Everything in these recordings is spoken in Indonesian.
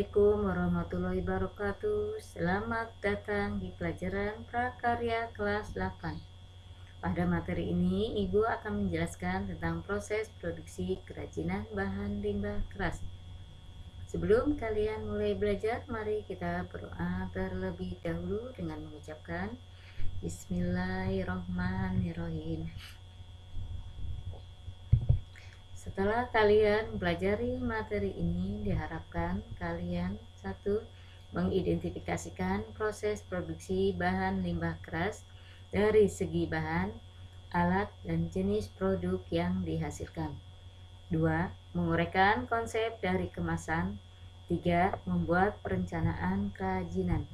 Assalamualaikum warahmatullahi wabarakatuh. Selamat datang di pelajaran prakarya kelas 8. Pada materi ini, Ibu akan menjelaskan tentang proses produksi kerajinan bahan limbah keras. Sebelum kalian mulai belajar, mari kita berdoa terlebih dahulu dengan mengucapkan Bismillahirrahmanirrahim. Setelah kalian mempelajari materi ini, diharapkan kalian satu, mengidentifikasikan proses produksi bahan limbah keras dari segi bahan, alat, dan jenis produk yang dihasilkan. 2. Menguraikan konsep dari kemasan. 3. Membuat perencanaan kerajinan.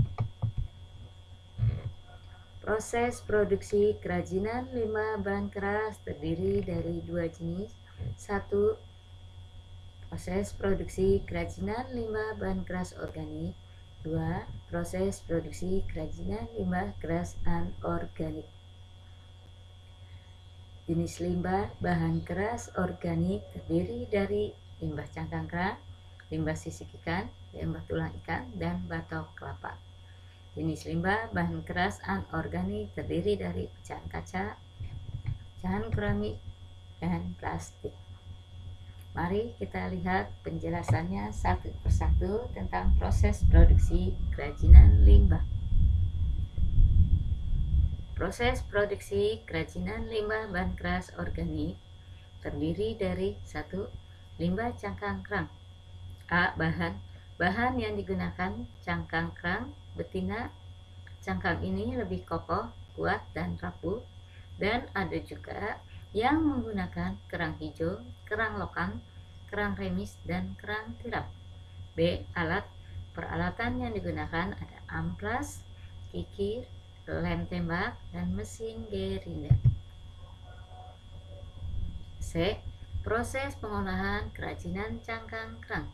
Proses produksi kerajinan limbah bahan keras terdiri dari dua jenis. 1. Proses produksi kerajinan limbah bahan keras organik. 2. Proses produksi kerajinan limbah keras anorganik. Jenis limbah bahan keras organik terdiri dari limbah cangkang kerang, limbah sisik ikan, limbah tulang ikan, dan batok kelapa. Jenis limbah bahan keras anorganik terdiri dari pecahan kaca, pecahan keramik, dan plastik. Mari kita lihat penjelasannya satu persatu tentang proses produksi kerajinan limbah. Proses produksi kerajinan limbah bahan keras organik terdiri dari 1. Limbah cangkang kerang. A. Bahan yang digunakan cangkang kerang betina. Cangkang ini lebih kokoh, kuat, dan rapuh, dan ada juga yang menggunakan kerang hijau, kerang lokang, kerang remis, dan kerang tiram. B. Peralatan yang digunakan ada amplas, kikir, lem tembak, dan mesin gerinda. C. Proses pengolahan kerajinan cangkang kerang.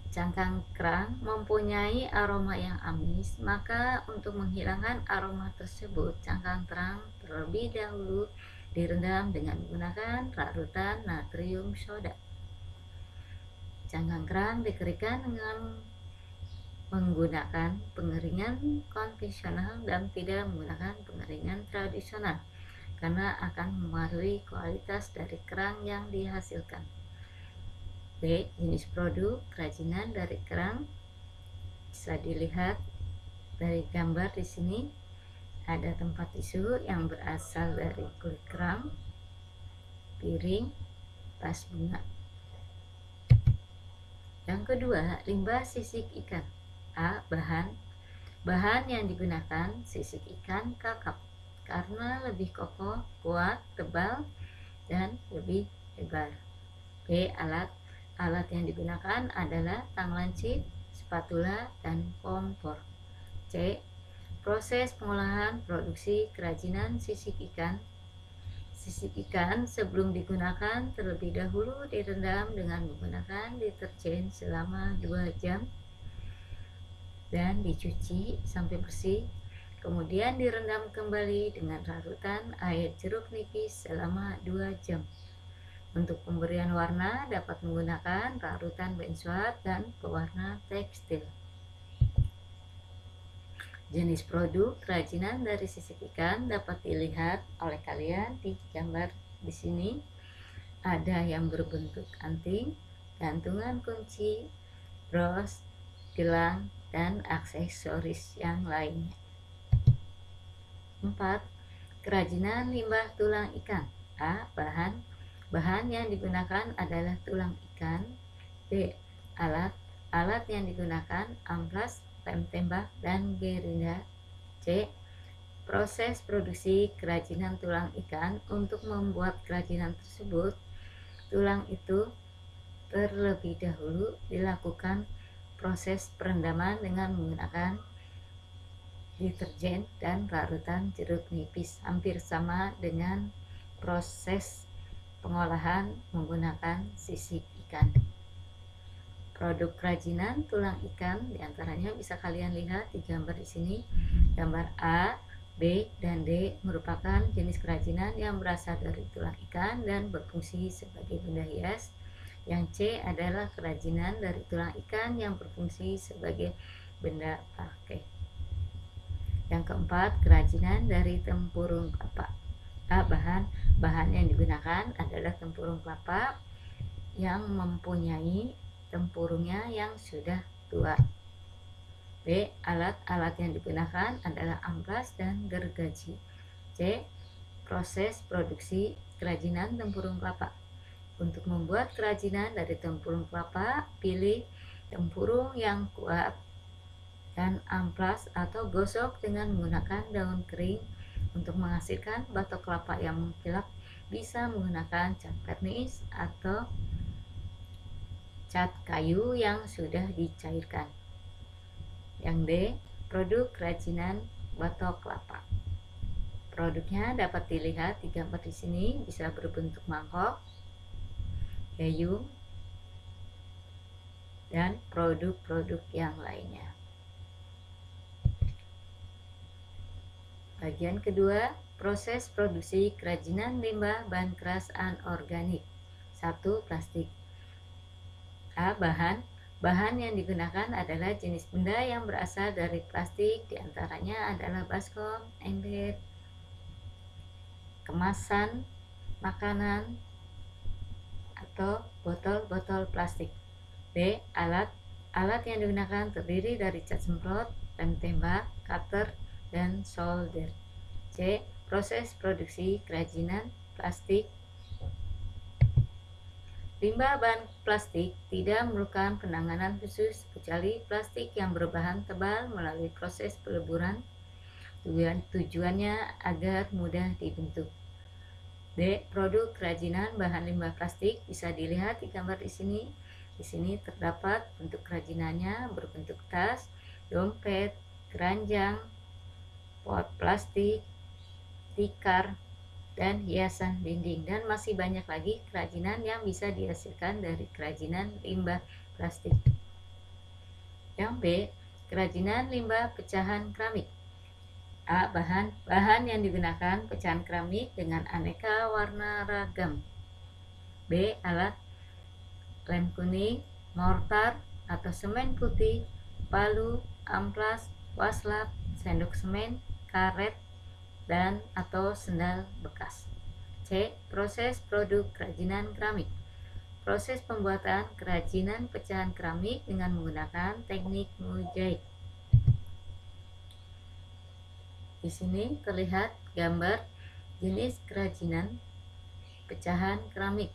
Cangkang kerang mempunyai aroma yang amis, maka untuk menghilangkan aroma tersebut, cangkang kerang terlebih dahulu direndam dengan menggunakan larutan natrium soda. Cangkang kerang dikeringkan dengan menggunakan pengeringan konvensional dan tidak menggunakan pengeringan tradisional, karena akan mempengaruhi kualitas dari kerang yang dihasilkan. B. Jenis produk kerajinan dari kerang bisa dilihat dari gambar di sini. Ada tempat tisu yang berasal dari kulit kerang, piring, tas bunga. Yang kedua, limbah sisik ikan. A. Bahan yang digunakan sisik ikan kakap karena lebih kokoh, kuat, tebal, dan lebih lebar. B. Alat yang digunakan adalah tang lancip, spatula, dan kompor. C. Proses pengolahan produksi kerajinan sisik ikan. Sisik ikan sebelum digunakan terlebih dahulu direndam dengan menggunakan deterjen selama 2 jam dan dicuci sampai bersih. Kemudian direndam kembali dengan larutan air jeruk nipis selama 2 jam. Untuk pemberian warna dapat menggunakan larutan benzoat dan pewarna tekstil. Jenis produk kerajinan dari sisik ikan dapat dilihat oleh kalian di gambar di sini. Ada yang berbentuk anting, gantungan kunci, bros, gelang, dan aksesoris yang lainnya. 4. Kerajinan limbah tulang ikan. A. Bahan yang digunakan adalah tulang ikan. B. Alat yang digunakan amplas, lem tembak, dan gerinda. C. Proses produksi kerajinan tulang ikan. Untuk membuat kerajinan tersebut, tulang itu terlebih dahulu dilakukan proses perendaman dengan menggunakan deterjen dan larutan jeruk nipis, hampir sama dengan proses pengolahan menggunakan sisik ikan. Produk kerajinan tulang ikan diantaranya bisa kalian lihat di gambar di sini. Gambar A, B, dan D merupakan jenis kerajinan yang berasal dari tulang ikan dan berfungsi sebagai benda hias. Yang C adalah kerajinan dari tulang ikan yang berfungsi sebagai benda pakai. Yang keempat, kerajinan dari tempurung kelapa. A. Bahan yang digunakan adalah tempurung kelapa yang mempunyai tempurungnya yang sudah tua. B. Alat-alat yang digunakan adalah amplas dan gergaji. C. Proses produksi kerajinan tempurung kelapa. Untuk membuat kerajinan dari tempurung kelapa, pilih tempurung yang kuat dan amplas atau gosok dengan menggunakan daun kering. Untuk menghasilkan batok kelapa yang mengkilap, bisa menggunakan cat vernis atau cat kayu yang sudah dicairkan. Yang D. Produk kerajinan batok kelapa. Produknya dapat dilihat di gambar di sini, bisa berbentuk mangkok, gayung, dan produk-produk yang lainnya. Bagian kedua, proses produksi kerajinan limbah bahan keras anorganik. 1. Plastik. A. Bahan yang digunakan adalah jenis benda yang berasal dari plastik, diantaranya adalah baskom, ember, kemasan makanan, atau botol-botol plastik. B. Alat yang digunakan terdiri dari cat semprot, rem tembak, cutter, dan solder. C. Proses produksi kerajinan plastik. Limbah bahan plastik tidak memerlukan penanganan khusus kecuali plastik yang berbahan tebal melalui proses peleburan. Tujuannya agar mudah dibentuk. D. Produk kerajinan bahan limbah plastik bisa dilihat di gambar di sini. Di sini terdapat bentuk kerajinannya berbentuk tas, dompet, keranjang, pot plastik, tikar, dan hiasan dinding, dan masih banyak lagi kerajinan yang bisa dihasilkan dari kerajinan limbah plastik. Yang B. Kerajinan limbah pecahan keramik. A. Bahan yang digunakan pecahan keramik dengan aneka warna ragam. B. Alat lem kuning, mortar atau semen putih, palu, amplas, waslap, sendok semen, karet, dan atau sendal bekas. C. Proses produk kerajinan keramik. Proses pembuatan kerajinan pecahan keramik dengan menggunakan teknik mozaik. Di sini terlihat gambar jenis kerajinan pecahan keramik.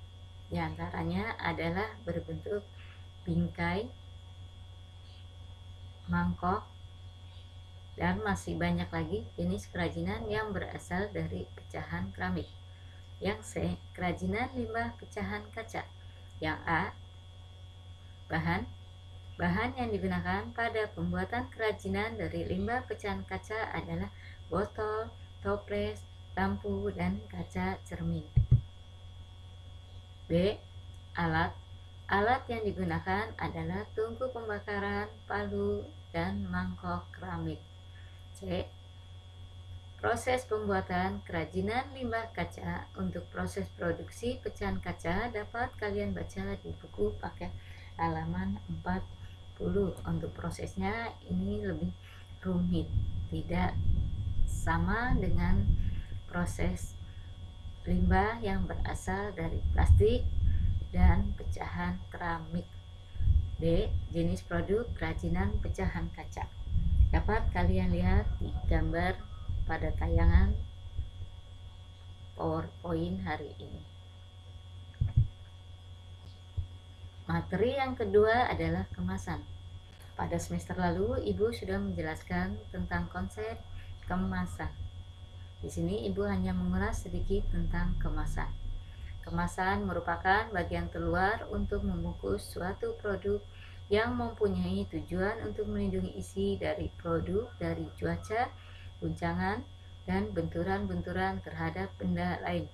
Di antaranya adalah berbentuk bingkai, mangkok, dan masih banyak lagi jenis kerajinan yang berasal dari pecahan keramik. Yang C. Kerajinan limbah pecahan kaca. Yang A. Bahan yang digunakan pada pembuatan kerajinan dari limbah pecahan kaca adalah botol, toples, lampu, dan kaca cermin. B. Alat yang digunakan adalah tungku pembakaran, palu, dan mangkok keramik. C. Proses pembuatan kerajinan limbah kaca. Untuk proses produksi pecahan kaca dapat kalian baca di buku pakai halaman 40. Untuk prosesnya ini lebih rumit, tidak sama dengan proses limbah yang berasal dari plastik dan pecahan keramik. D. Jenis produk kerajinan pecahan kaca. Dapat kalian lihat di gambar pada tayangan PowerPoint hari ini. Materi yang kedua adalah kemasan. Pada semester lalu, Ibu sudah menjelaskan tentang konsep kemasan. Di sini Ibu hanya mengulas sedikit tentang kemasan. Kemasan merupakan bagian terluar untuk membungkus suatu produk yang mempunyai tujuan untuk melindungi isi dari produk dari cuaca, guncangan, dan benturan-benturan terhadap benda lain.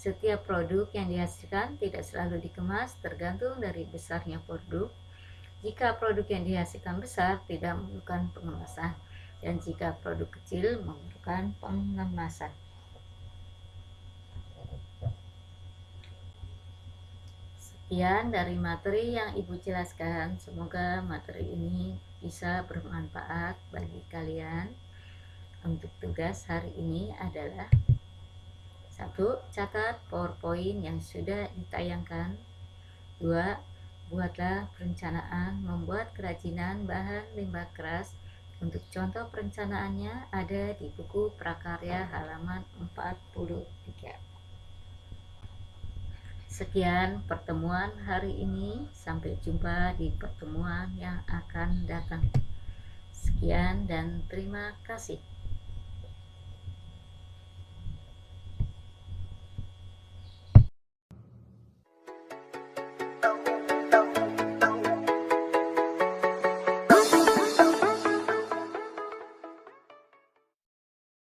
Setiap produk yang dihasilkan tidak selalu dikemas, tergantung dari besarnya produk. Jika produk yang dihasilkan besar, tidak memerlukan pengemasan, dan jika produk kecil memerlukan pengemasan. Sekian dari materi yang Ibu jelaskan. Semoga materi ini bisa bermanfaat bagi kalian. Untuk tugas hari ini adalah: 1. Catat PowerPoint yang sudah ditayangkan. 2. Buatlah perencanaan membuat kerajinan bahan limbah keras. Untuk contoh perencanaannya ada di buku prakarya halaman 43. Sekian pertemuan hari ini. Sampai jumpa di pertemuan yang akan datang. Sekian dan terima kasih.